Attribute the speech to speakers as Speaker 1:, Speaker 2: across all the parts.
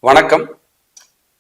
Speaker 1: வணக்கம்.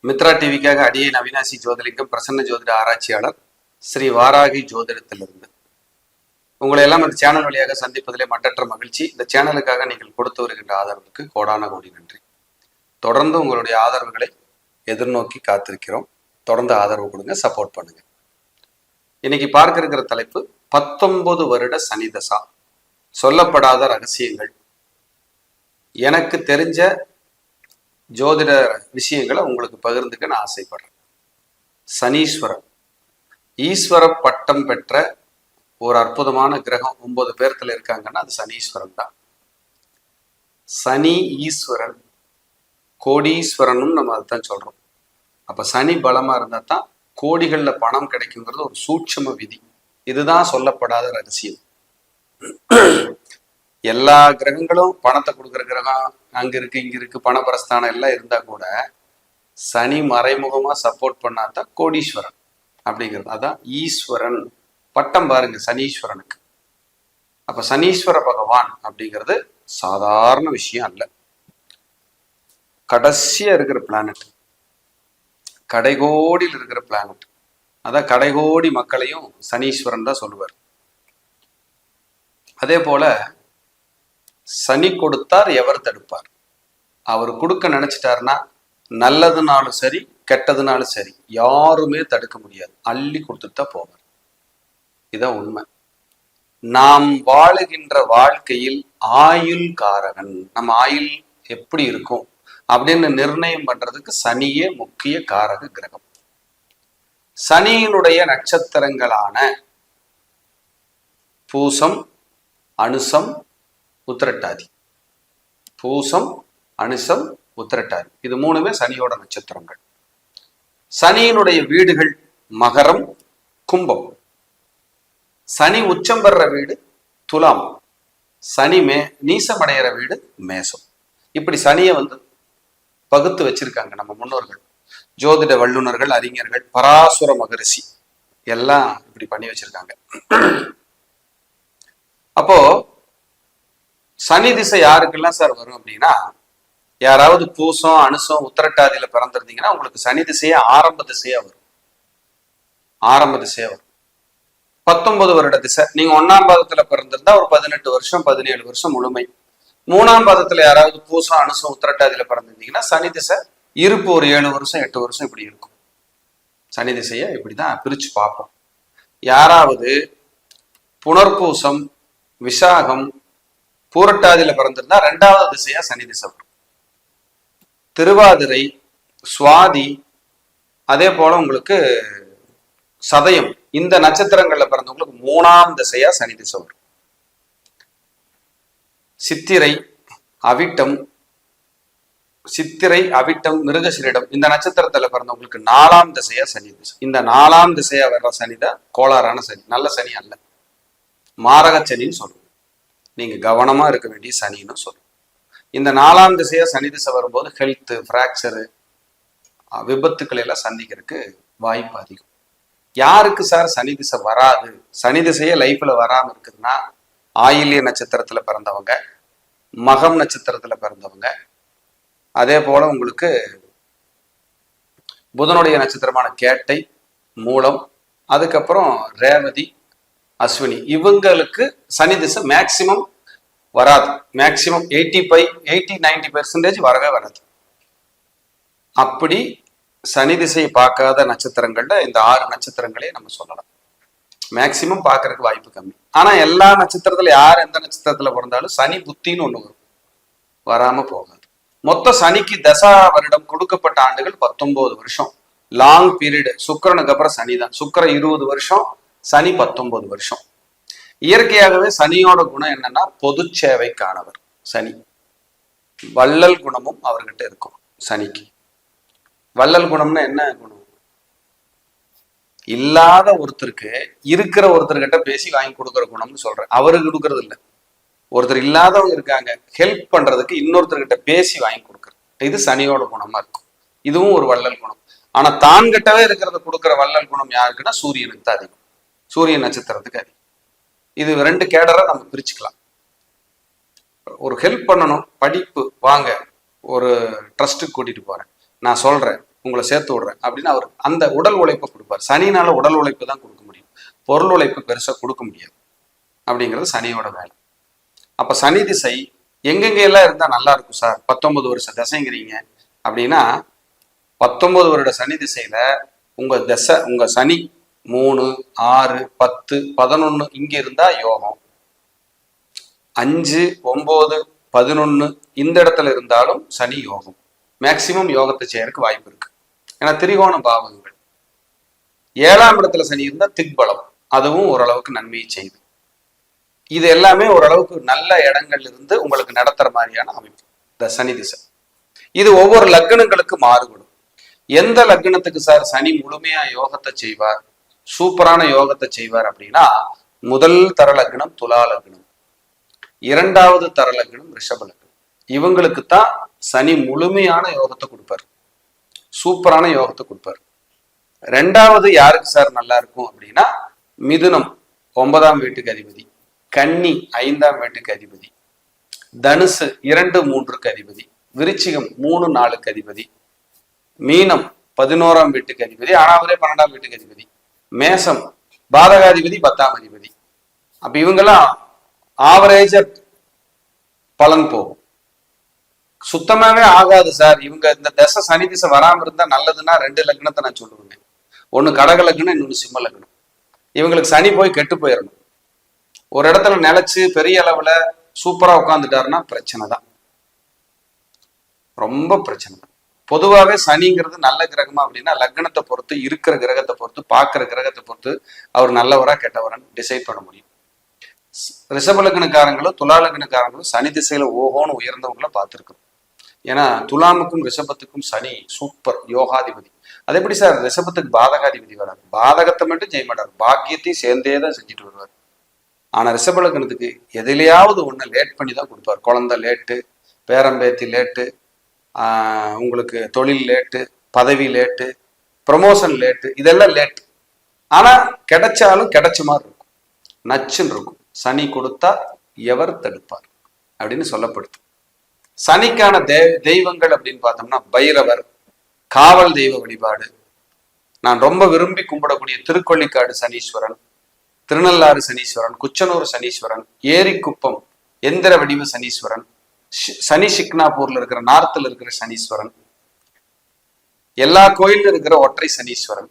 Speaker 1: மித்ரா டிவிக்காக அடியே அவினாசி ஜோதிலிங்கம், பிரசன்ன ஜோதிட ஆராய்ச்சியாளர், ஸ்ரீ வாராகி ஜோதிடத்திலிருந்து உங்களை எல்லாம் இந்த சேனல் வழியாக சந்திப்பதிலே மட்டற்ற மகிழ்ச்சி. இந்த சேனலுக்காக நீங்கள் கொடுத்து வருகின்ற ஆதரவுக்கு கோடான கோடி நன்றி. தொடர்ந்து உங்களுடைய ஆதரவுகளை எதிர்நோக்கி காத்திருக்கிறோம். தொடர்ந்து ஆதரவு கொடுங்க, சப்போர்ட் பண்ணுங்க. இன்னைக்கு பார்க்க இருக்கிற தலைப்பு 19 வருட சனி தசா, சொல்லப்படாத ரகசியங்கள். எனக்கு தெரிஞ்ச ஜோதிட விஷயங்களை உங்களுக்கு பகிர்ந்துக்க நான் ஆசைப்படுறேன். சனீஸ்வரன் ஈஸ்வர பட்டம் பெற்ற ஒரு அற்புதமான கிரகம் 9 பேர்த்துல இருக்காங்கன்னா அது சனீஸ்வரன் தான். சனி ஈஸ்வரன், கோடீஸ்வரனும் நம்ம அதுதான் சொல்றோம். அப்ப சனி பலமா இருந்தா தான் கோடிகள்ல பணம் கிடைக்குங்கிறது ஒரு சூட்சம விதி. இதுதான் சொல்லப்படாத ரகசியம். எல்லா கிரகங்களும் பணத்தை கொடுக்குற கிரகம் அங்க இருக்கு இங்க இருக்கு, பணபரஸ்தானம் எல்லாம் இருந்தா கூட சனி மறைமுகமா சப்போர்ட் பண்ணாதான் கோடீஸ்வரன் அப்படிங்கிறது. அதான் ஈஸ்வரன் பட்டம் பாருங்க சனீஸ்வரனுக்கு. அப்ப சனீஸ்வர பகவான் அப்படிங்கிறது சாதாரண விஷயம் அல்ல. கடைசியா இருக்கிற பிளானட், கடைகோடியில் இருக்கிற பிளானட். அதான் கடைகோடி மக்களையும் சனீஸ்வரன் தான் சொல்லுவார். அதே போல சனி கொடுத்தார் எவர் தடுப்பார். அவர் கொடுக்க நினைச்சிட்டாருன்னா நல்லதுனாலும் சரி கெட்டதுனாலும் சரி யாருமே தடுக்க முடியாது. அள்ளி கொடுத்துட்டு தான் போவார். இதான் உண்மை. நாம் வாழுகின்ற வாழ்க்கையில் ஆயுள் காரகன், நம்ம ஆயுள் எப்படி இருக்கும் அப்படின்னு நிர்ணயம் பண்றதுக்கு சனியே முக்கிய காரக கிரகம். சனியினுடைய நட்சத்திரங்களான பூசம், அனுசம், உத்திரட்டாதி. பூசம், அனுசம், உத்திரட்டாதி இது மூணுமே சனியோட நட்சத்திரங்கள். சனியினுடைய வீடுகள் மகரம், கும்பம். சனி உச்சம் பெற வீடு துலாம். சனி நீசமடைகிற வீடு மேசம். இப்படி சனியை பகுத்து வச்சிருக்காங்க நம்ம முன்னோர்கள், ஜோதிட வல்லுநர்கள், அறிஞர்கள், பராசுர மகரிஷி எல்லாம் இப்படி பண்ணி வச்சிருக்காங்க. அப்போ சனி திசை யாருக்கெல்லாம் சார் வரும் அப்படின்னா, யாராவது பூசம், அனுசம், உத்திரட்டாதியில பிறந்திருந்தீங்கன்னா உங்களுக்கு சனி திசையே ஆரம்ப திசையா வரும். ஆரம்ப திசையா வரும். 19 வருட திசை. நீங்க 1ஆம் பாதத்துல பிறந்திருந்தா ஒரு 18 வருஷம் 17 வருஷம் முழுமை. 3ஆம் பாதத்துல யாராவது பூசம், அனுசம், உத்திரட்டாதியில பிறந்திருந்தீங்கன்னா சனி திசை இருப்பு ஒரு 7 வருஷம் 8 வருஷம் இப்படி இருக்கும். சனி திசையை இப்படிதான் பிரிச்சு பார்ப்போம். யாராவது புனர்பூசம், விசாகம், பூரட்டாதியில பிறந்திருந்தா 2வது திசையா சனி திசை வரும். திருவாதிரை, சுவாதி, அதே போல உங்களுக்கு சதயம், இந்த நட்சத்திரங்கள்ல பிறந்தவங்களுக்கு 3ஆம் திசையா சனி திசை வரும். சித்திரை, அவிட்டம், மிருகசிரிடம் இந்த நட்சத்திரத்துல பிறந்தவங்களுக்கு 4ஆம் திசையா சனி திசை. இந்த 4ஆம் திசையா வர்ற சனிதான் கோளாறான சனி, நல்ல சனி அல்ல, மாரக சனின்னு சொல்லுவோம். நீங்க கவனமா இருக்க வேண்டிய சனின்னு சொல்லுவோம். இந்த 4ஆம் திசையா சனி திசை வரும்போது ஹெல்த், பிராக்சரு, விபத்துக்களை எல்லாம் சந்திக்கிறதுக்கு வாய்ப்பு அதிகம். யாருக்கு சார் சனி திசை வராது, சனி திசையே லைஃப்ல வராம இருக்குதுன்னா, ஆயில்ய நட்சத்திரத்துல பிறந்தவங்க, மகம் நட்சத்திரத்துல பிறந்தவங்க, அதே போல உங்களுக்கு புதனுடைய நட்சத்திரமான கேட்டை, மூலம், அதுக்கப்புறம் ரேவதி, அஸ்வினி, இவங்களுக்கு சனி திசை மேக்சிமம் வராது. மேக்சிமம் 80-90% வரவே வராது. அப்படி சனி திசையை பார்க்காத நட்சத்திரங்கள்ல இந்த 6 நட்சத்திரங்களே நம்ம சொல்லலாம். மேக்சிமம் பார்க்கறதுக்கு வாய்ப்பு கம்மி. ஆனா எல்லா நட்சத்திரத்துல யார் எந்த நட்சத்திரத்துல பிறந்தாலும் சனி புத்தின்னு ஒண்ணு வரும், வராம போகாது. மொத்த சனிக்கு தசா வருடம் கொடுக்கப்பட்ட ஆண்டுகள் 19 வருஷம். Long period. சுக்கிரனுக்கு அப்புறம் சனி தான். சுக்கிரன் 20 வருஷம், சனி 19 வருஷம். இயற்கையாகவே சனியோட குணம் என்னன்னா பொது சேவைக்கானவர் சனி. வள்ளல் குணமும் அவர்கிட்ட இருக்கும் சனிக்கு. வள்ளல் குணம்னா என்ன குணம்? இல்லாத ஒருத்தருக்கு இருக்கிற ஒருத்தர்கிட்ட பேசி வாங்கி கொடுக்குற குணம்னு சொல்றேன். அவருக்கு கொடுக்கறது இல்லை. ஒருத்தர் இல்லாதவங்க இருக்காங்க, ஹெல்ப் பண்றதுக்கு இன்னொருத்தர்கிட்ட பேசி வாங்கி கொடுக்குறது, இது சனியோட குணமா இருக்கும். இதுவும் ஒரு வள்ளல் குணம். ஆனா தான் கிட்டவே இருக்கிறத கொடுக்குற வள்ளல் குணம் யாருக்குன்னா சூரியனுக்கு தான் அதிகம், சூரியன் நட்சத்திரத்துக்கு அதிகம். இது 2 கேடரை நம்ம பிரிச்சுக்கலாம். ஒரு ஹெல்ப் பண்ணணும், படிப்பு, வாங்க ஒரு ட்ரஸ்ட்டுக்கு கூட்டிட்டு போறேன், நான் சொல்றேன், உங்களை சேர்த்து விடுறேன் அப்படின்னு அவர் அந்த உடல் உழைப்பை கொடுப்பார். சனினால உடல் உழைப்பு தான் கொடுக்க முடியும், பொருள் உழைப்பு பெருசா கொடுக்க முடியாது. அப்படிங்கிறது சனியோட வேலை. அப்ப சனி திசை எங்கெங்க எல்லாம் இருந்தா நல்லா இருக்கும் சார்? 19 வருஷ திசைங்கிறீங்க அப்படின்னா 19 வருட சனி திசையில உங்க சனி 3, 6, 10, 11 இங்க இருந்தா யோகம். 5, 9, 11 இந்த இடத்துல இருந்தாலும் சனி யோகம். மேக்சிமம் யோகத்தை செய்யறதுக்கு வாய்ப்பு இருக்கு. ஏன்னா திரிகோண பாவகங்கள். 7ஆம் இடத்துல சனி இருந்தா திக்பலம், அதுவும் ஓரளவுக்கு நன்மையை செய்யுது. இது எல்லாமே ஓரளவுக்கு நல்ல இடங்கள்ல இருந்து உங்களுக்கு நடத்துற மாதிரியான அமைப்பு இந்த சனி திசை. இது ஒவ்வொரு லக்னங்களுக்கு மாறுபடும். எந்த லக்னத்துக்கு சார் சனி முழுமையா யோகத்தை செய்வார், சூப்பரான யோகத்தை செய்வார் அப்படின்னா, முதல் தர லக்னம் துலா லக்னம், 2வது தர லக்னம் ரிஷப லக்னம். இவங்களுக்கு தான் சனி முழுமையான யோகத்தை கொடுப்பார், சூப்பரான யோகத்தை கொடுப்பார். 2வது யாருக்கு சார் நல்லா இருக்கும் அப்படின்னா, மிதுனம் 9ஆம் வீட்டுக்கு அதிபதி, கன்னி 5ஆம் வீட்டுக்கு அதிபதி, தனுசு 2, 3க்கு அதிபதி, விருச்சிகம் 3, 4க்கு அதிபதி, மீனம் 11ஆம் வீட்டுக்கு அதிபதி, ஆனா அவரே 12ஆம் வீட்டுக்கு அதிபதி, மேசம் பாதகாதிபதி 10ஆம் அதிபதி. அப்ப இவங்கெல்லாம் ஆவரேஜா பலன் போகும். சுத்தமாவே ஆகாது சார் இவங்க இந்த தசை சனி திசை வராம இருந்தா நல்லதுன்னா 2 லக்னத்தை நான் சொல்லுவேன். ஒண்ணு கடக லக்னம், இன்னொன்னு சிம்ம லக்னம். இவங்களுக்கு சனி போய் கெட்டு போயிடணும். ஒரு இடத்துல நிலைச்சு பெரிய அளவுல சூப்பரா உட்காந்துட்டாருன்னா பிரச்சனை தான், ரொம்ப பிரச்சனை தான். பொதுவாகவே சனிங்கிறது நல்ல கிரகமா அப்படின்னா லக்னத்தை பொறுத்து, இருக்கிற கிரகத்தை பொறுத்து, பார்க்கிற கிரகத்தை பொறுத்து அவர் நல்லவரா கெட்டவரான்னு டிசைட் பண்ண முடியும். ரிஷப லக்னக்காரங்களும் துலா லக்னக்காரங்களும் சனி திசையில ஓஹோன்னு உயர்ந்தவங்கள பார்த்துருக்கோம். ஏன்னா துலாமுக்கும் ரிஷபத்துக்கும் சனி சூப்பர் யோகாதிபதி. அது எப்படி சார் ரிஷபத்துக்கு பாதகாதிபதி வராது? பாதகத்தை மட்டும் செய்ய மாட்டார், பாக்கியத்தையும் சேர்ந்தே தான் செஞ்சுட்டு வருவார். ஆனா ரிஷப லக்னத்துக்கு எதுலையாவது ஒண்ணு லேட் பண்ணி தான் கொடுப்பார். குழந்தை லேட்டு, பேரம்பேத்தி லேட்டு, உங்களுக்கு தொழில் லேட்டு, பதவி லேட்டு, ப்ரமோஷன் லேட்டு, இதெல்லாம் லேட்டு. ஆனா கிடைச்சாலும் கிடைச்ச மாதிரி இருக்கும், நச்சுன்னு இருக்கும். சனி கொடுத்தா எவர் தடுப்பார் அப்படின்னு சொல்லப்படுது. சனிக்கான தெய்வங்கள் அப்படின்னு பார்த்தோம்னா பைரவர், காவல் தெய்வ வழிபாடு, நான் ரொம்ப விரும்பி கும்பிடக்கூடிய திருக்கொள்ளிக்காடு சனீஸ்வரன், திருநள்ளாறு சனீஸ்வரன், குச்சனூர் சனீஸ்வரன், ஏரிக்குப்பம் எந்திர வடிவ சனீஸ்வரன், சனி சிக்னாப்பூர்ல இருக்கிற நார்த்தில் இருக்கிற சனீஸ்வரன், எல்லா கோயிலும் இருக்கிற ஒற்றை சனீஸ்வரன்,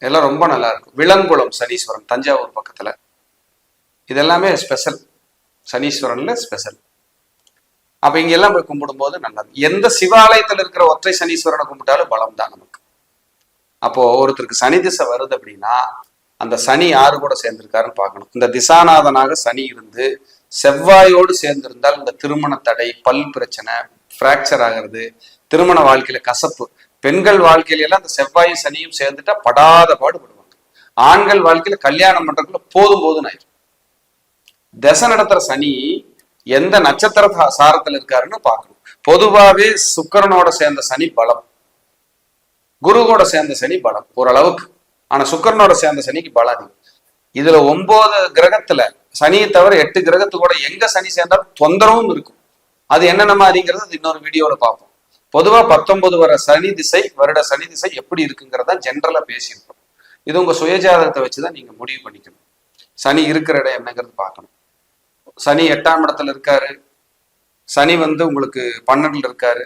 Speaker 1: எல்லாம் ரொம்ப நல்லா இருக்கும். விளங்குளம் சனீஸ்வரன் தஞ்சாவூர் பக்கத்துல, இதெல்லாமே ஸ்பெஷல், சனீஸ்வரன்ல ஸ்பெஷல். அப்ப இங்க எல்லாம் போய் கும்பிடும் போது நல்லது. எந்த சிவாலயத்துல இருக்கிற ஒற்றை சனீஸ்வரனை கும்பிட்டாலும் பலம் தான் நமக்கு. அப்போ ஒருத்தருக்கு சனி திசை வருது அப்படின்னா அந்த சனி யாரு கூட சேர்ந்திருக்காருன்னு பார்க்கணும். இந்த திசாநாதனாக சனி இருந்து செவ்வாயோடு சேர்ந்திருந்தால் இந்த திருமண தடை, பல் பிரச்சனை, பிராக்சர் ஆகிறது, திருமண வாழ்க்கையில கசப்பு, பெண்கள் வாழ்க்கையில எல்லாம் இந்த செவ்வாயும் சனியும் சேர்ந்துட்டா படாத பாடுபடுவாங்க. ஆண்கள் வாழ்க்கையில கல்யாணம் பண்றதுக்குள்ள போதும் ஆயிரும். தசை நடத்துற சனி எந்த நட்சத்திர சாரத்துல இருக்காருன்னு பார்க்கணும். பொதுவாவே சுக்கிரனோட சேர்ந்த சனி பலம், குருவோட சேர்ந்த சனி பலம் ஓரளவுக்கு. ஆனா சுக்கிரனோட சேர்ந்த சனிக்கு பலம் அதிகம். இதுல 9 கிரகத்துல சனியை தவிர 8 கிரகத்து கூட எங்க சனி சேர்ந்தாலும் தொந்தரவும் இருக்கும். அது என்னென்ன மாதிரிங்கிறது இன்னொரு வீடியோல பார்ப்போம். பொதுவா 19 வருட சனி திசை எப்படி இருக்குங்கிறத ஜென்ரலா பேசியிருக்கோம். இது உங்க சுயஜாதகத்தை வச்சுதான் நீங்க முடிவு பண்ணிக்கணும். சனி இருக்கிற இடம் என்னங்கிறது பார்க்கணும். சனி 8ஆம் இடத்துல இருக்காரு, சனி உங்களுக்கு 12ல இருக்காரு,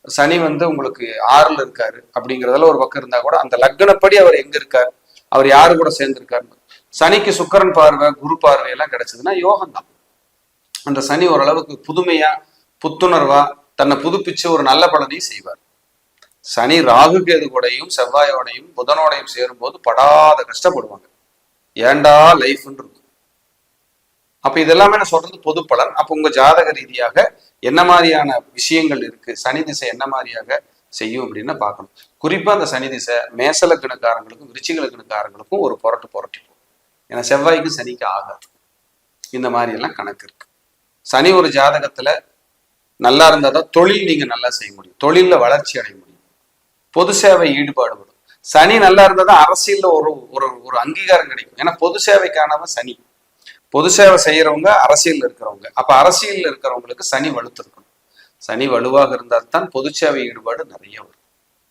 Speaker 1: சனி உங்களுக்கு 6ல இருக்காரு அப்படிங்கிறதுல ஒரு பக்கம் இருந்தா கூட அந்த லக்னப்படி அவர் எங்க இருக்காரு, அவர் யாரு கூட சேர்ந்திருக்காரு. சனிக்கு சுக்கிரன் பார்வை, குரு பார்வை எல்லாம் கிடைச்சதுன்னா யோகம் தான். அந்த சனி ஓரளவுக்கு புதுமையா, புத்துணர்வா தன்னை புதுப்பிச்சு ஒரு நல்ல பலனையும் செய்வார். சனி ராகு கேது கூடையும் செவ்வாயோடையும் புதனோடையும் சேரும் போது படாத கஷ்டப்படுவாங்க. ஏண்டா லைஃப்ன்னு இருக்கும். அப்ப இதெல்லாமே நான் சொல்றது பொது பலன். அப்ப உங்க ஜாதக ரீதியாக என்ன மாதிரியான விஷயங்கள் இருக்கு, சனி திசை என்ன மாதிரியாக செய்யும் அப்படின்னு பார்க்கணும். குறிப்பா அந்த சனி திசை மேச லக்னக்காரங்களுக்கும் விருச்சிக லக்னக்காரங்களுக்கும் ஒரு புரட்டி. ஏன்னா செவ்வாய்க்கு சனிக்கு ஆகாது. இந்த மாதிரி எல்லாம் கணக்கு இருக்கு. சனி ஒரு ஜாதகத்துல நல்லா இருந்தாதான் தொழில் நீங்க நல்லா செய்ய முடியும், தொழில்ல வளர்ச்சி அடைய முடியும், பொது சேவை ஈடுபாடு வரும். சனி நல்லா இருந்தாதான் அரசியல்ல ஒரு அங்கீகாரம் கிடைக்கும். ஏன்னா பொது சேவைக்கானவன் சனி. பொது சேவை செய்யறவங்க அரசியல் இருக்கிறவங்க. அப்ப அரசியல் இருக்கிறவங்களுக்கு சனி வலுத்து இருக்கணும். சனி வலுவாக இருந்தால் தான் பொது சேவை ஈடுபாடு நிறைய வரும்.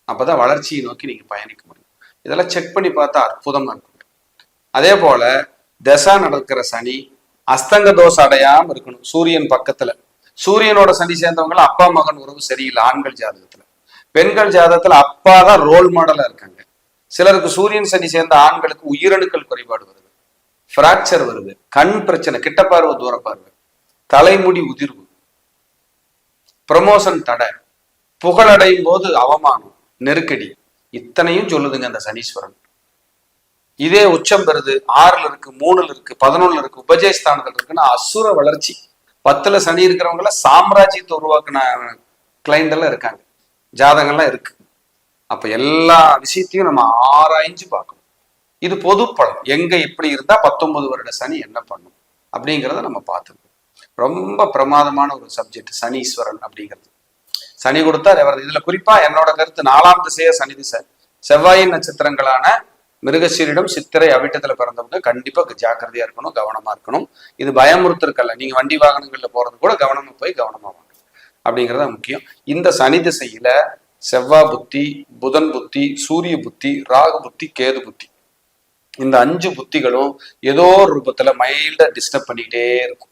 Speaker 1: அப்பதான் வளர்ச்சியை நோக்கி நீங்க பயணிக்க முடியும். இதெல்லாம் செக் பண்ணி பார்த்தா அற்புதமா இருக்கும். அதே போல தசா நடக்கிற சனி அஸ்தங்க தோஷம் அடையாம இருக்கணும். சூரியன் பக்கத்துல, சூரியனோட சனி சேர்ந்தவங்க அப்பா மகன் உறவு சரியில்லை ஆண்கள் ஜாதகத்துல. பெண்கள் ஜாதகத்துல அப்பா தான் ரோல் மாடலா இருக்காங்க. சிலருக்கு சூரியன் சனி சேர்ந்த ஆண்களுக்கு உயிரணுக்கள் குறைபாடு வருது, பிராக்சர் வருது, கண் பிரச்சனை, கிட்ட பார்வை தூர பார்வை, தலைமுடி உதிர்வு, ப்ரமோஷன் தடை, புகழடையும் போது அவமானம், நெருக்கடி, இத்தனையும் சொல்லுதுங்க அந்த சனீஸ்வரன். இதே உச்சம் பெறுது 6ல் இருக்கு, 3ல் இருக்கு, 11ல் இருக்கு, உபஜயஸ்தானத்தில் இருக்குன்னா அசுர வளர்ச்சி. 10ல் சனி இருக்கிறவங்கள சாம்ராஜ்யத்தை உருவாக்குன கிளைண்ட் எல்லாம் இருக்காங்க, ஜாதகம்லாம் இருக்கு. அப்ப எல்லா விஷயத்தையும் நம்ம ஆராய்ஞ்சு பார்க்கணும். இது பொது பலன். எங்க எப்படி இருந்தா 19 வருட சனி என்ன பண்ணும் அப்படிங்கிறத நம்ம பார்த்துக்கணும். ரொம்ப பிரமாதமான ஒரு சப்ஜெக்ட் சனீஸ்வரன் அப்படிங்கிறது. சனி கொடுத்தா இதுல குறிப்பா என்னோட கருத்து 4ஆம் திசைய சனி திசை, செவ்வாயின் நட்சத்திரங்களான மிருகசீரிடம், சித்திரை, அவிட்டத்துல பிறந்தவங்க கண்டிப்பா ஜாக்கிரதையா இருக்கணும், கவனமா இருக்கணும். இது பயமுறுத்திருக்கல. நீங்க வண்டி வாகனங்கள்ல போறது கூட கவனமா போய் கவனமா வாங்க அப்படிங்கிறத முக்கியம். இந்த சனி திசையில செவ்வாய் புத்தி, புதன் புத்தி, சூரிய புத்தி, ராகு புத்தி, கேது புத்தி, இந்த 5 புத்திகளும் ஏதோ ஒரு ரூபத்துல மைல்டா டிஸ்டர்ப் பண்ணிக்கிட்டே இருக்கும்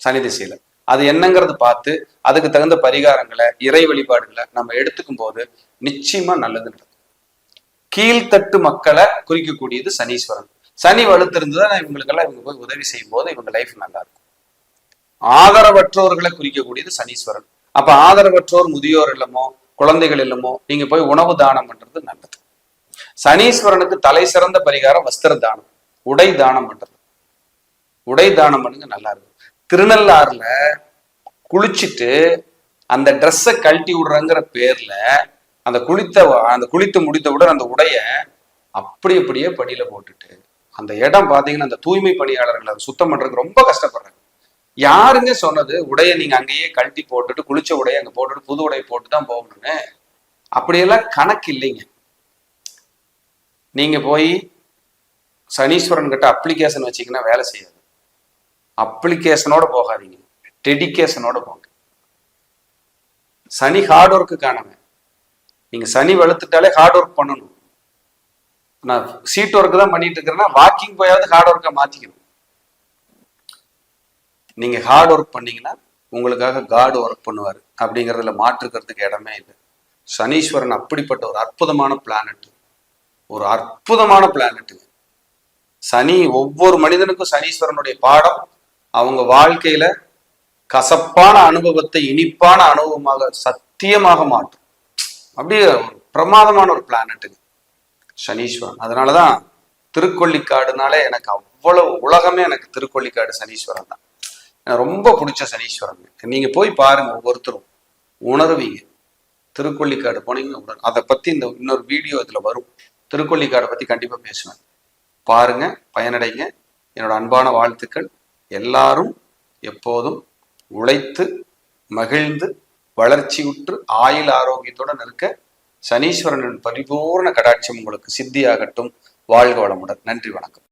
Speaker 1: சனி திசையில. அது என்னங்கிறது பார்த்து அதுக்கு தகுந்த பரிகாரங்களை, இறை வழிபாடுகளை நம்ம எடுத்துக்கும் போது நிச்சயமா நல்லது நடக்கும். கீழ்த்தட்டு மக்களை குறிக்கக்கூடியது சனீஸ்வரன். சனி வலுத்திருந்துதான் இவங்களுக்கெல்லாம் இவங்க போய் உதவி செய்யும் போது இவங்க லைஃப் நல்லா இருக்கும். ஆதரவற்றோர்களை குறிக்கக்கூடியது சனீஸ்வரன். அப்ப ஆதரவற்றோர், முதியோர் இல்லமோ, குழந்தைகள் இல்லமோ நீங்க போய் உணவு தானம் பண்றது நல்லது. சனீஸ்வரனுக்கு தலை சிறந்த பரிகாரம் வஸ்திர தானம், உடை தானம் பண்றது. உடை தானம் பண்ணுங்க, நல்லா இருக்கும். திருநள்ளாறுல குளிச்சுட்டு அந்த ட்ரெஸ்ஸை கழட்டி விடுறங்கிற பேர்ல அந்த குளித்து முடித்தவுடன் அந்த உடைய அப்படியே படியில போட்டுட்டு அந்த இடம் பாத்தீங்கன்னா அந்த தூய்மை பணியாளர்கள் அதை சுத்தம் பண்றதுக்கு ரொம்ப கஷ்டப்படுறாங்க. யாருங்க சொன்னது உடைய நீங்க அங்கேயே கழட்டி போட்டுட்டு குளிச்ச உடைய அங்க போட்டுட்டு புது உடைய போட்டுதான் போகணும்னு? அப்படியெல்லாம் கணக்கு இல்லைங்க. நீங்க போய் சனீஸ்வரன் கிட்ட அப்ளிகேஷன் வச்சீங்கன்னா வேலை செய்யாது. அப்ளிகேஷனோட போகாதீங்க, டெடிகேஷனோட போங்க. சனி ஹார்ட் ஒர்க்கு காணவன். நீங்க சனி வளர்த்துட்டாலே ஹார்ட் ஒர்க் பண்ணணும். நான் சீட் ஒர்க் தான் பண்ணிட்டு இருக்கிறேன்னா வாக்கிங் போயாவது ஹார்ட் ஒர்க்கை மாத்திக்கணும். நீங்க ஹார்ட் ஒர்க் பண்ணீங்கன்னா உங்களுக்காக காட் ஒர்க் பண்ணுவாரு அப்படிங்கிறதுல மாற்றுக்கிறதுக்கு இடமே இல்லை. சனீஸ்வரன் அப்படிப்பட்ட ஒரு அற்புதமான பிளானட், ஒரு அற்புதமான பிளானட். சனி ஒவ்வொரு மனிதனுக்கும் சனீஸ்வரனுடைய பாடம் அவங்க வாழ்க்கையில கசப்பான அனுபவத்தை இனிப்பான அனுபவமாக சத்தியமாக மாற்றும். அப்படியே ஒரு பிரமாதமான ஒரு பிளானட்டுங்க சனீஸ்வரன். அதனாலதான் திருக்கொள்ளிக்காடுனாலே எனக்கு அவ்வளவு உலகமே எனக்கு திருக்கொள்ளிக்காடு சனீஸ்வரன் தான். எனக்கு ரொம்ப பிடிச்ச சனீஸ்வரன். நீங்க போய் பாருங்க, ஒவ்வொருத்தரும் உணர்வீங்க. திருக்கொள்ளிக்காடு போனீங்கன்னா அதை பத்தி இந்த இன்னொரு வீடியோ இதுல வரும். திருக்கொள்ளிக்காடை பத்தி கண்டிப்பா பேசுவேன். பாருங்க, பயனடைங்க. என்னோட அன்பான வாழ்த்துக்கள். எல்லாரும் எப்போதும் உழைத்து மகிழ்ந்து வளர்ச்சியுற்று ஆயுள் ஆரோக்கியத்துடன் இருக்க சனீஸ்வரனின் பரிபூர்ண கடாட்சியம் உங்களுக்கு சித்தியாகட்டும். வாழ்க வளமுடன். நன்றி, வணக்கம்.